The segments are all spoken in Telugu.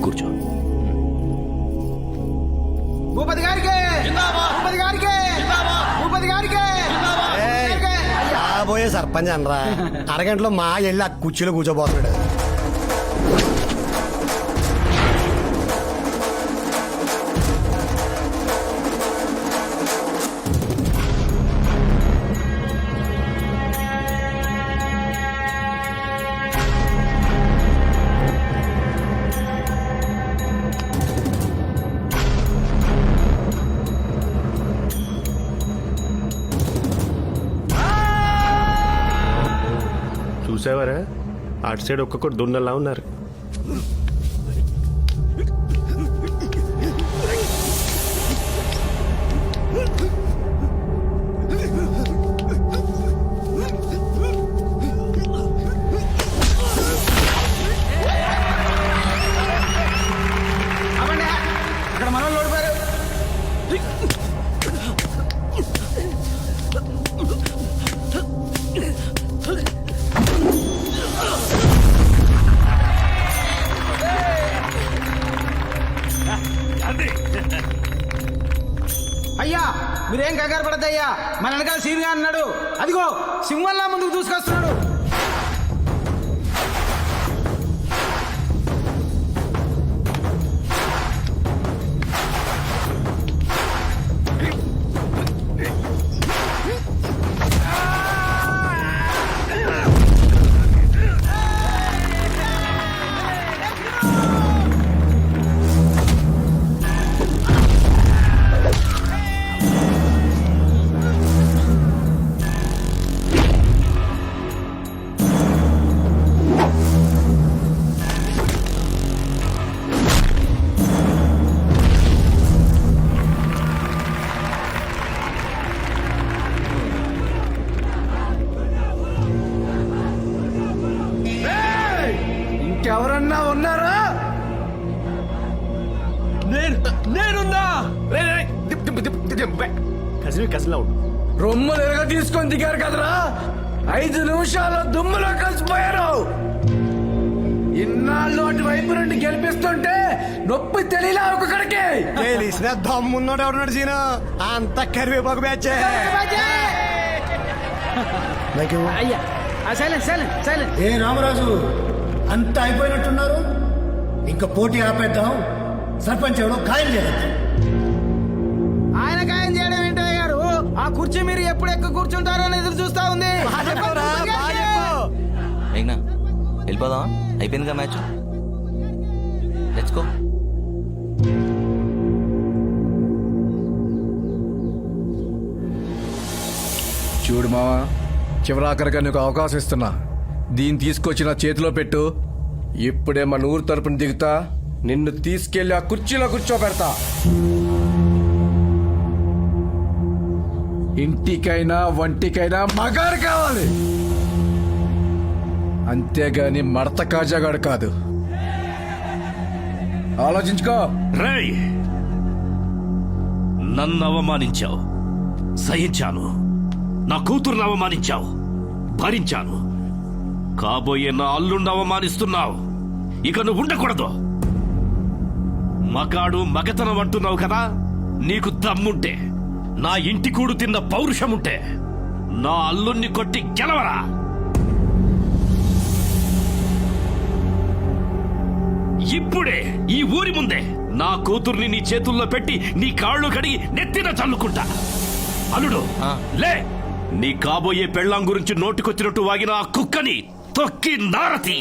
కూర్చో. భూపతి గారికి భూపతి గారికి భూపతి గారికి పోయే సర్పంచ్ అనరా అరగంటలో మా వెళ్ళి ఆ కుర్చీలో కూర్చోబోతున్నాడు. చూసావారా అటు సైడ్ ఒక్కొక్కటి దున్నలా ఉన్నారు. అక్కడ మన వాళ్ళు ఓడిపోయారు. అయ్యా మీరేం కంగారు పడద్దయ్యా, మన వెనకాల సీన్గా అన్నాడు. అదిగో సింహంలా ముందుకు దూసుకొస్తున్నాడు. ఇంకెవరన్నా ఉన్నారా? నేనున్నా. కసిలా ఉండు. రొమ్ములు ఎరగ తీసుకొని దిగారు కదరా, 5 నిమిషాల్లో దుమ్ములో కలిసిపోయారు. ఇన్నాళ్ళు అటు వైపు నుండి గెలిపిస్తుంటే నొప్పి తెలియలా ఒక్కొక్కడికి. తెలిసిన దమ్మున్నోడు ఎవడున్నాడు సీను, అంత కరివేపాకు బ్యాచ్. అయ్యా సైలెంట్. ఏ రామరాజు, అంతా అయిపోయినట్టున్నారు. ఇంకా పోటీ ఆపేద్దాం. సర్పంచ్ ఎవడో ఖాయం చేద్దాం. ఆయన ఖాయం చేయడం ఏంటో గారు, ఆ కుర్చీ మీరు ఎప్పుడు ఎక్కువ కూర్చుంటారో అని ఎదురు చూస్తా ఉంది. అయినా వెళ్ళిపోదామా? అయిపోయిందిగా మ్యాచ్, లెట్స్ గో. చూడు మావా, చివరాఖరిగా నీకు అవకాశం ఇస్తున్నా. దీన్ని తీసుకొచ్చి నా చేతిలో పెట్టు. ఇప్పుడే మన ఊరు తరపున దిగుతా, నిన్ను తీసుకెళ్లి ఆ కుర్చీలో కూర్చోబెడతా. ఇంటికైనా వంటికైనా మగారు కావాలి, అంతేగాని మడత కాజాగాడు కాదు. ఆలోచించుకో. రేయ్, నన్ను అవమానించావు, సహించాను. నా కూతురుని అవమానించావు, భరించాను. కాబోయే నా అల్లుండి అవమానిస్తున్నావు, ఇక నువ్వు ఉండకూడదు. మగాడు మగతనం అంటున్నావు కదా, నీకు దమ్ముంటే, నా ఇంటి కూడు తిన్న పౌరుషముంటే నా అల్లుణ్ణి కొట్టి గెలవరా. ఇప్పుడే ఈ ఊరి ముందే నా కూతుర్ని నీ చేతుల్లో పెట్టి నీ కాళ్ళు కడిగి నెత్తిన చల్లుకుంటా. అల్లుడు లే, నీ కాబోయే పెళ్ళాం గురించి నోటికొచ్చినట్టు వాగిన ఆ కుక్కని తొక్కి నారతి.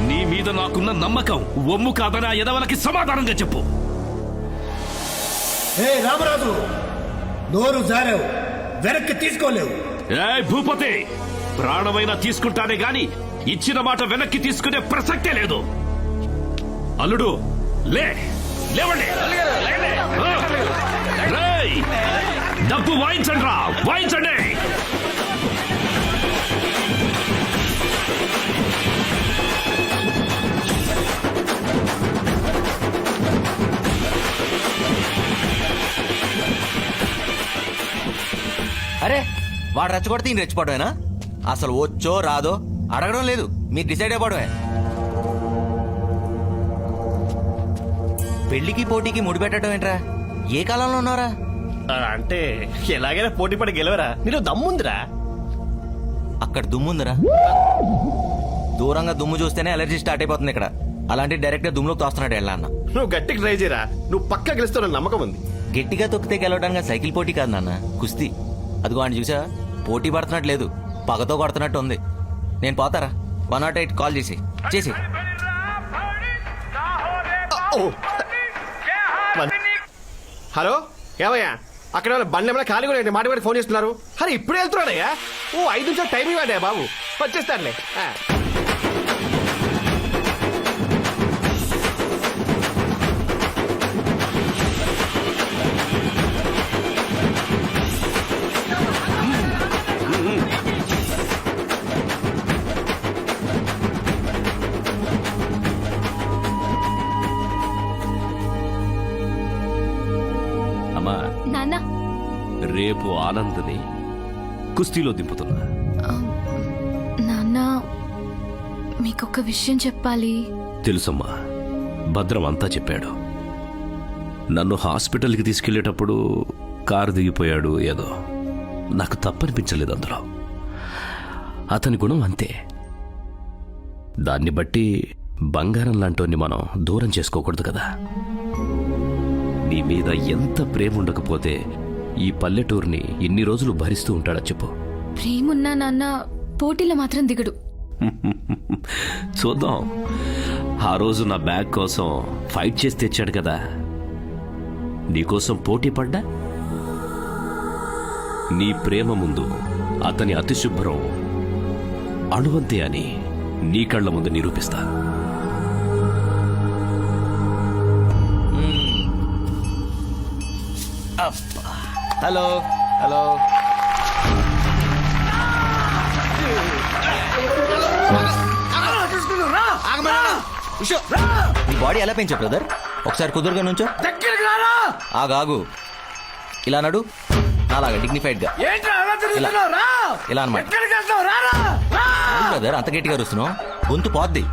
నీ మీద నాకున్న నమ్మకం ఒమ్ము కాదని ఆ ఎదవలకి సమాధానంగా చెప్పు. ఏ రామరాజు, నోరు జారావు, వెనక్కి తీసుకోలేవు. ఏ భూపతి, ప్రాణమైనా తీసుకుంటానే గాని ఇచ్చిన మాట వెనక్కి తీసుకునే ప్రసక్తే లేదు. అల్లుడు లే, లేవండి. రేయ్, డబ్బు వాయించండి రా, వాయించండి. అరే, వాడు రెచ్చగొడితే ఈయన రెచ్చిపోవడమేనా? అసలు వచ్చో రాదో అడగడం లేదు, మీరు డిసైడ్ అయిపోవడమే. పెళ్లికి పోటీకి ముడిపెట్టడం ఏంట్రా? ఏ కాలంలో ఉన్నారా? అంటే ఎలాగైనా పోటీ పడి గెలవరా, నీలో దమ్ముందిరా. అక్కడ దుమ్ముందిరా. దూరంగా దుమ్ము చూస్తేనే అలర్జీ స్టార్ట్ అయిపోతుంది ఇక్కడ. అలాంటి డైరెక్ట్ దుమ్ములో తోస్తున్నాడు వెళ్ళా అన్న. నువ్వు గట్టికి ట్రై చేయరా, నువ్వు పక్క గెలుస్తావు నమ్మకం ఉంది. గట్టిగా తొక్కితే గెలవడానికి సైకిల్ పోటీ కాదు నాన్న, కుస్తీ. అదిగో ఆయన చూసా, పోటీ పడుతున్నట్టు లేదు, పగతో కొడుతున్నట్టు ఉంది. నేను పోతారా? 108 కాల్ చేసి హలో, ఏమయ్యా అక్కడ బండి ఏమైనా ఖాళీ కూడా మాట కూడా ఫోన్ చేస్తున్నారు. అరే ఇప్పుడే వెళ్తున్నాడయ్యా. 5 నిమిషాలు టైం ఇవ్వండి బాబు, వచ్చేస్తానులే. అమ్మా, నాన్న, రేపు ఆనందని కుస్తీలో దింపుతున్నా. నాన్న, మీకొక విషయం చెప్పాలి. తెలుసమ్మా, భద్రం అంతా చెప్పాడు. నన్ను హాస్పిటల్కి తీసుకెళ్లేటప్పుడు కారు దిగిపోయాడు ఏదో. నాకు తప్పనిపించలేదు అందులో. అతని గుణం అంతే. దాన్ని బట్టి బంగారం లాంటోని మనం దూరం చేసుకోకూడదు కదా. నీ మీద ఎంత ప్రేమ ఉండకపోతే ఈ పల్లెటూరిని ఇన్ని రోజులు భరిస్తూ ఉంటాడా చెప్పు. ప్రేమున్నా నాన్న పోటీలో మాత్రం దిగడు. చూద్దాం. ఆ రోజు నా బ్యాగ్ కోసం ఫైట్ చేసి తెచ్చాడు కదా. నీకోసం పోటీ పడ్డా. నీ ప్రేమ ముందు అతని అతిశుభ్రం అణువంతే అని నీ కళ్ళ ముందు నిరూపిస్తా. హలో హలో, నీ బాడీ ఎలా పెంచా బ్రదర్? ఒకసారి కుదురుగా నుంచో. ఆగాగు, ఇలా నడు, అలాగా డిగ్నిఫైడ్ గా. ఇలా అనమాట బ్రదర్. అంత గట్టిగా రుస్తున్నావు, గొంతు పోద్ది.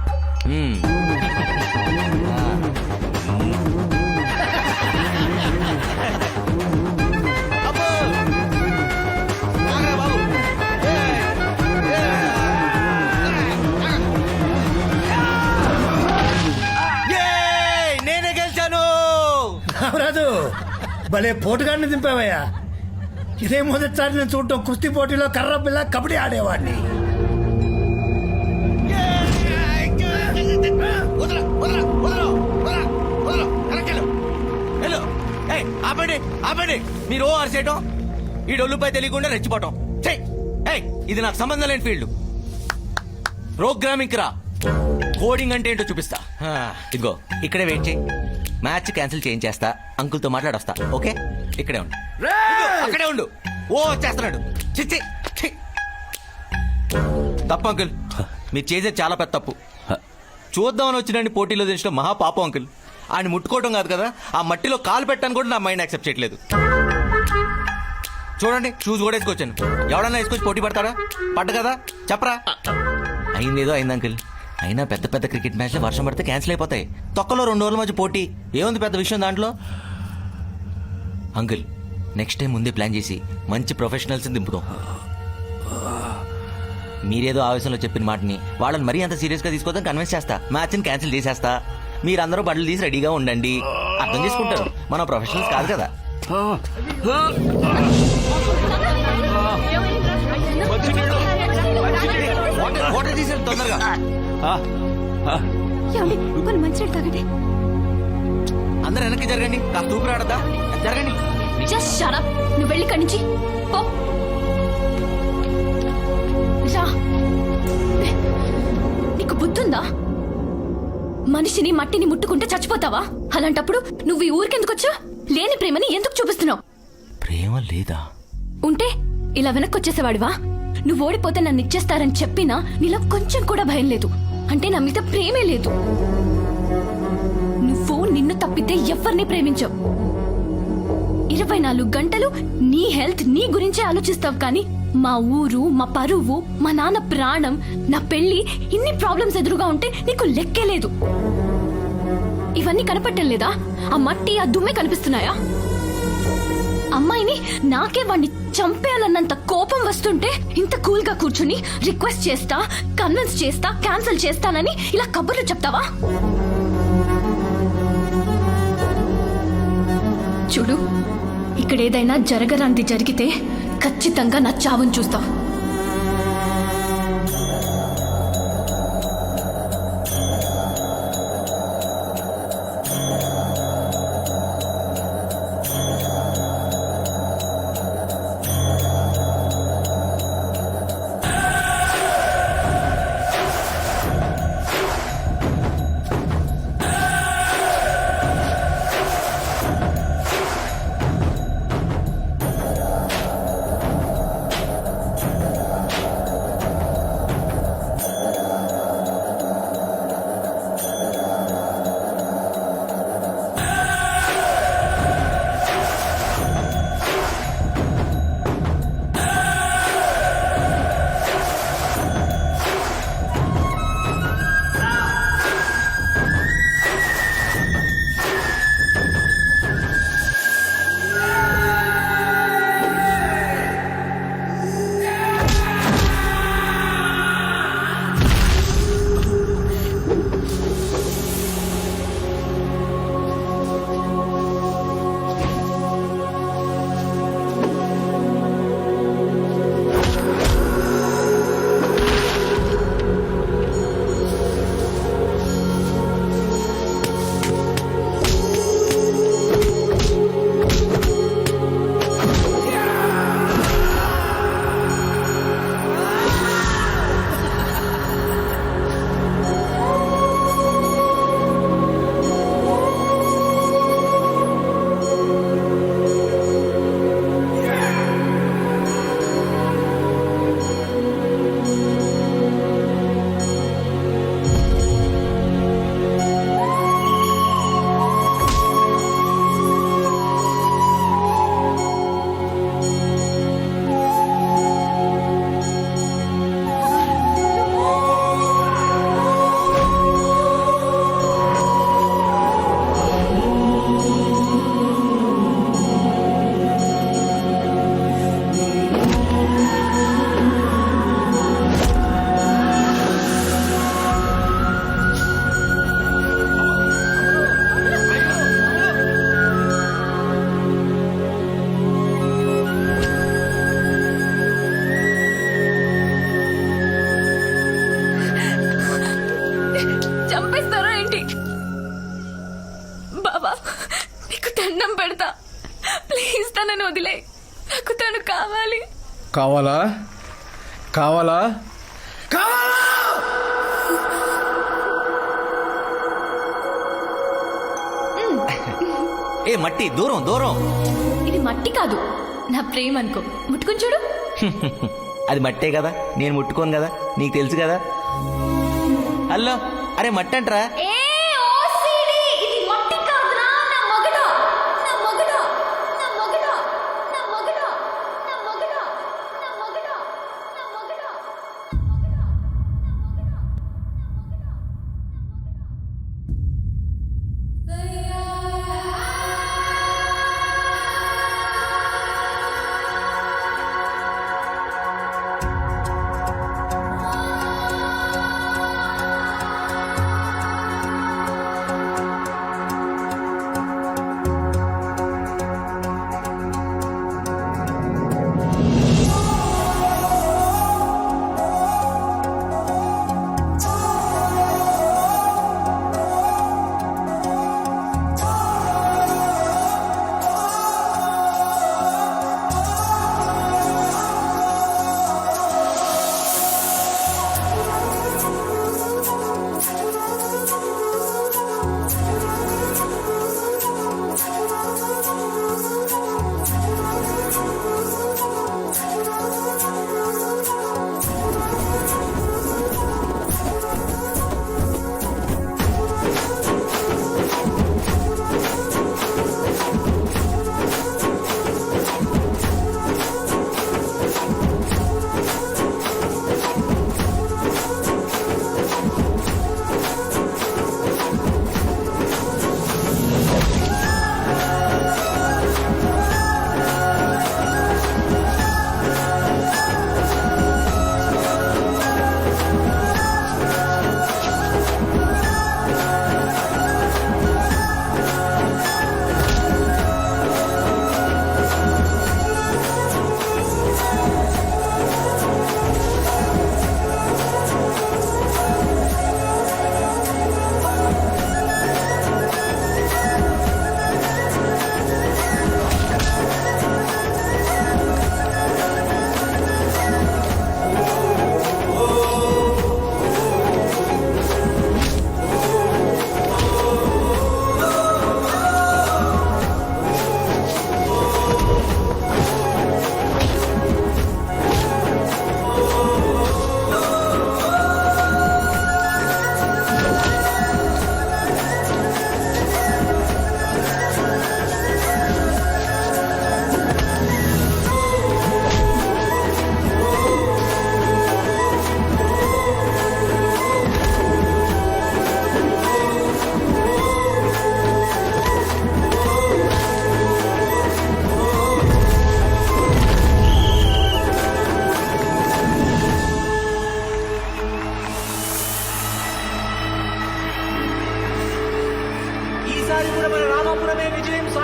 నేనే గెలిచాను. రాజు, భలే పోటుగాడిని దింపావయ్యా. ఇదే మొదటిసారి నేను చూడటం. కుస్తీ పోటీలో కర్ర పిల్ల కబడ్డీ ఆడేవాడిని. ఆపండి ఆపండి, మీరు ఓ అరిసేయటం, ఈ డొల్లుపై తెలియకుండా రెచ్చిపోవటం. ఇది నాకు సంబంధం లేని ఫీల్డ్. ప్రోగ్రామింగ్ రా, కోడింగ్ అంటే ఏంటో చూపిస్తా. ఇదిగో ఇక్కడే వెయిట్ చేయి, మ్యాచ్ క్యాన్సిల్ చేయించేస్తా, అంకుల్తో మాట్లాడొస్తా. ఓకే, ఇక్కడే ఉండు, అక్కడే ఉండు. ఓ వచ్చేస్తున్నాడు. చిచ్చి, తప్పు అంకుల్, మీరు చేసేది చాలా పెద్ద తప్పు. చూద్దామని వచ్చినండి పోటీలో తెలిసిన మహా పాపం అంకుల్. ఆయన ముట్టుకోవడం కాదు కదా, ఆ మట్టిలో కాలు పెట్టాను కూడా నా మైండ్ యాక్సెప్ట్ చేయట్లేదు. చూడండి, షూస్ కూడా వేసుకొచ్చాను. ఎవడన్నా వేసుకొచ్చి పోటీ పడతారా? పడ్డ కదా, చెప్పరా. అయిందేదో అయింది అంకుల్. అయినా పెద్ద పెద్ద క్రికెట్ మ్యాచ్లు వర్షం పడితే క్యాన్సిల్ అయిపోతాయి. తొక్కలో 2 రోజుల మధ్య పోటీ ఏముంది పెద్ద విషయం దాంట్లో? అంకుల్, నెక్స్ట్ టైం ముందే ప్లాన్ చేసి మంచి ప్రొఫెషనల్స్ దింపుదాం. మీరేదో ఆవేశంలో చెప్పిన మాటని వాళ్ళని మరీ అంత సీరియస్ గా తీసుకోవడం కన్విన్స్ చేస్తా. మ్యాచ్ని క్యాన్సిల్ చేసేస్తా. మీరందరూ బట్టలు తీసి రెడీగా ఉండండి. అర్థం చేసుకుంటారు, మనం ప్రొఫెషనల్స్ కాదు కదా. వాటర్ తీసేది తొందరగా. మంచినీళ్ళు తాగండి. అందరు వెనక్కి జరగండి, కాస్త ఊపిరి ఆడద్దా, జరగండి. Just shut up. నువ్వు వెళ్ళి ఇక్కడి నుంచి పో. రా. నీకు బుద్ధుందా? మనిషిని మట్టిని ముట్టుకుంటే చచ్చిపోతావా? అలాంటప్పుడు నువ్వు ఈ ఊరికెందుకు వచ్చా? లేని ప్రేమని ఎందుకు చూపిస్తున్నావు? ప్రేమ లేదా? ఉంటే ఇలా వెనక్కి వచ్చేసేవాడివా? నువ్వు ఓడిపోతే నన్ను ఇచ్చేస్తారని చెప్పినా నీలో కొంచెం కూడా భయం లేదు. అంటే నా మీద ప్రేమే లేదు. నువ్వు నిన్ను తప్పితే ఎవరిని ప్రేమించవు. 24 గంటలు నీ హెల్త్, నీ గురించే ఆలోచిస్తావు, కానీ మా ఊరు, మా పరువు, మా నాన్న ప్రాణం, నా పెళ్లి, ఇన్ని ప్రాబ్లమ్స్ ఎదురుగా ఉంటే నీకు లెక్కే లేదు. ఇవన్నీ కనపట్టం లేదా? ఆ మట్టి, ఆ దుమ్మే కనిపిస్తున్నాయా? అమ్మాయిని నాకే వాడిని చంపేయాలన్నంత కోపం వస్తుంటే ఇంత కూల్ గా కూర్చుని రిక్వెస్ట్ చేస్తా, కన్విన్స్ చేస్తా, క్యాన్సిల్ చేస్తానని ఇలా కబుర్లు చెప్తావా? చూడు, ఇక్కడ ఏదైనా జరగరాంది జరిగితే ఖచ్చితంగా నా చావును చూస్తావు. చంపేస్తారా ఏంటి? బాబా, నీకు దండం పెడతా, ప్లీజ్ తనని వదిలే, నాకు తను కావాలి. కావాలా? కావాలా? ఏ మట్టి, దూరం దూరం. ఇది మట్టి కాదు, నా ప్రేమ అనుకో. ముట్టుకుని చూడు. అది మట్టే కదా, నేను ముట్టుకోను కదా, నీకు తెలుసు కదా. హలో, అరే మట్టి అంటరా?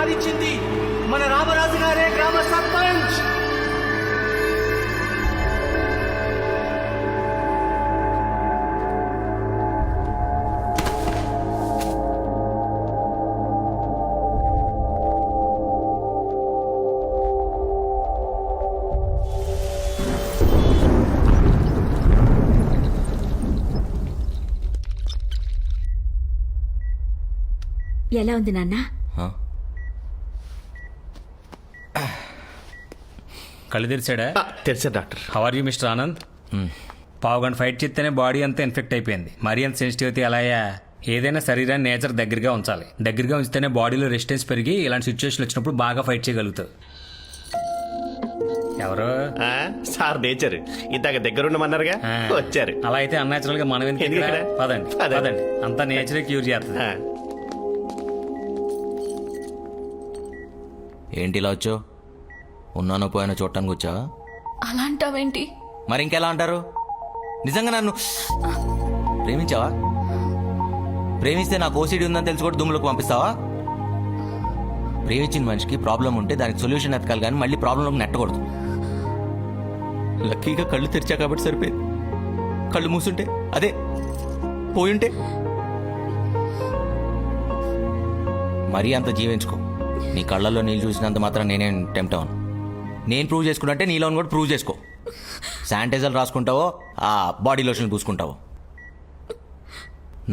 సాధించింది మన రామరాజు గారే గ్రామ సర్పంచ్. ఎలా ఉంది నాన్న? కళ్ళు తెరిచాడా? తెలుసా doctor? How are you mister Anand? పావుగంట ఫైట్ చేస్తేనే బాడీ అంతా ఇన్ఫెక్ట్ అయిపోయింది. మరీ అంత సెన్సిటివిటీ అలాయా? ఏదైనా శరీరాన్ని నేచర్ దగ్గరగా ఉంచాలి. దగ్గరగా ఉంచితేనే బాడీలో రెసిస్టెన్స్ పెరిగి ఇలాంటి సిచ్యువేషన్ వచ్చినప్పుడు బాగా ఫైట్ చేయగలుగుతావు. ఎవరు? సార్ నేచర్ ఇందాక దగ్గరుండమన్నారుగా, వచ్చారు. అలా అయితే అన్యాచురల్ గా మనం ఎందుకు ఎందుకు ఇక్కడ? ఇక్కడ? పదండి పదండి. పదండి, అంతా నేచరే క్యూర్ చేస్తుంది. ఏంటి ఇలా వచ్చావు? ఉన్నానో పోయానో చూడటానికి వచ్చావా? అలా అంటావేంటి? మరి ఇంకెలా అంటారు? నిజంగా నన్ను ప్రేమించావా? ప్రేమిస్తే నాకు ఓసిడి ఉందని తెలిసి కూడా దుమ్ములకు పంపిస్తావా? ప్రేమించిన మనిషికి ప్రాబ్లం ఉంటే దానికి సొల్యూషన్ ఎతకాలి కానీ మళ్ళీ ప్రాబ్లంలోకి నెట్టకూడదు. లక్కీగా కళ్ళు తెరిచా కాబట్టి సరిపోయింది. కళ్ళు మూసుంటే అదే పోయుంటే మరీ అంత జీవించుకో. నీ కళ్ళల్లో నీళ్ళు చూసినంత మాత్రం నేనేం టెంప్ట్ అవును. నేను ప్రూవ్ చేసుకున్నట్టే నీలో కూడా ప్రూవ్ చేసుకో. శానిటైజర్ రాసుకుంటావో ఆ బాడీ లోషన్ పూసుకుంటావో.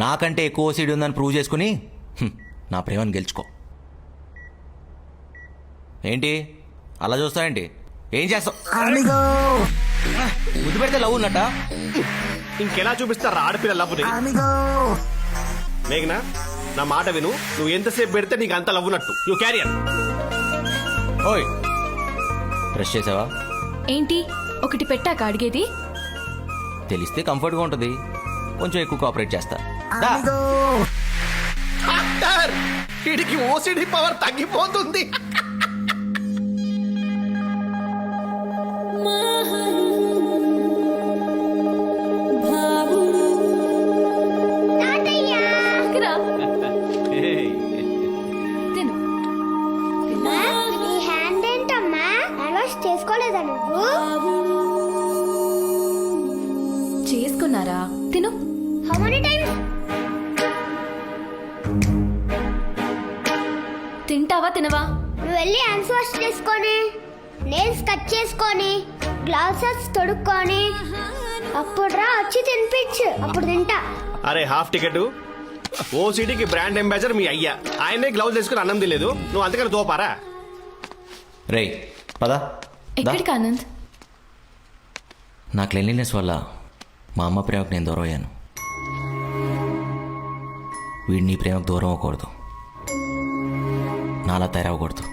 నాకంటే ఎక్కువ ఓసిడి ఉందని ప్రూవ్ చేసుకుని నా ప్రేమను గెలుచుకో. ఏంటి అలా చూస్తావేంటి? ఏం చేస్తావు? ముద్దు పెడితే లవ్ ఉన్నట్ట? ఇంకెలా చూపిస్తారా ఆడపిల్ల లవ్వుని? మేఘనా, నా మాట విను. నువ్వు ఎంతసేపు పెడితే నీకు అంత లవ్వునట్టు. You carrier. ఓయ్, బ్రష్ చేసావా? ఏంటి ఒకటి పెట్టాక అడిగేది? తెలిస్తే కంఫర్ట్గా ఉంటుంది. కొంచెం ఎక్కువ కోఆపరేట్ చేస్తా. దా. డాక్టర్, వీడికి ఓసిడి పవర్ తగ్గిపోతుంది. రా. తిను. నీ హ్యాండ్ ఏంటమ్మా? హ్యాండ్ వాష్ చేసుకోలేదా నువ్వు? చేసుకున్నారా? తిను. How many times? తింటావా తినవా? నువ్వు వెళ్ళి హ్యాండ్స్ వాష్ చేసుకొని, నెయిల్స్ కట్ చేసుకొని, గ్లాసెస్ తొడుక్కొని అప్పుడు రా వచ్చి తినిపించు. అప్పుడు తింటా. అరే హాఫ్ టికెట్. ఓసిడికి బ్రాండ్ అంబాసిడర్ మీ అయ్యా. ఆయనే గ్లౌజ్ వేసుకుని అన్నం తినలేదు. నువ్వు అంతకని తోపారా? రేయ్ పదా. ఎక్కడికి ఆనంద్? నా క్లెన్లీనెస్ వల్ల మా అమ్మ ప్రేమకు నేను దూరం అయ్యాను. వీడు నీ ప్రేమకు దూరం అవ్వకూడదు. నాలా తయారవ్వకూడదు.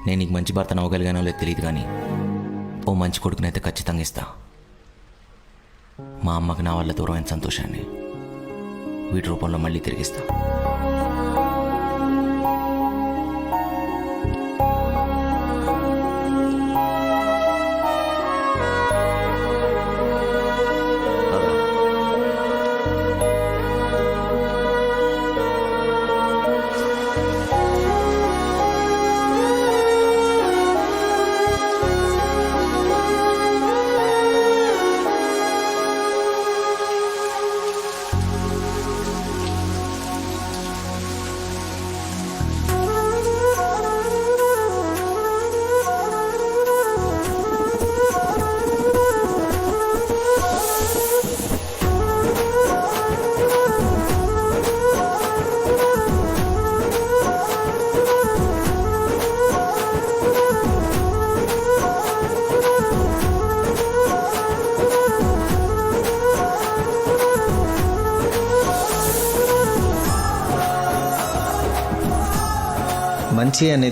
నేను నీకు మంచి భర్తను అవ్వగలిగానో లేదు తెలియదు కానీ ఓ మంచి కొడుకునైతే ఖచ్చితంగా ఇస్తా. మా అమ్మకి నా వల్ల దూరమైన సంతోషాన్ని వీటి రూపంలో మళ్ళీ తిరిగిస్తా. మంచి అనేది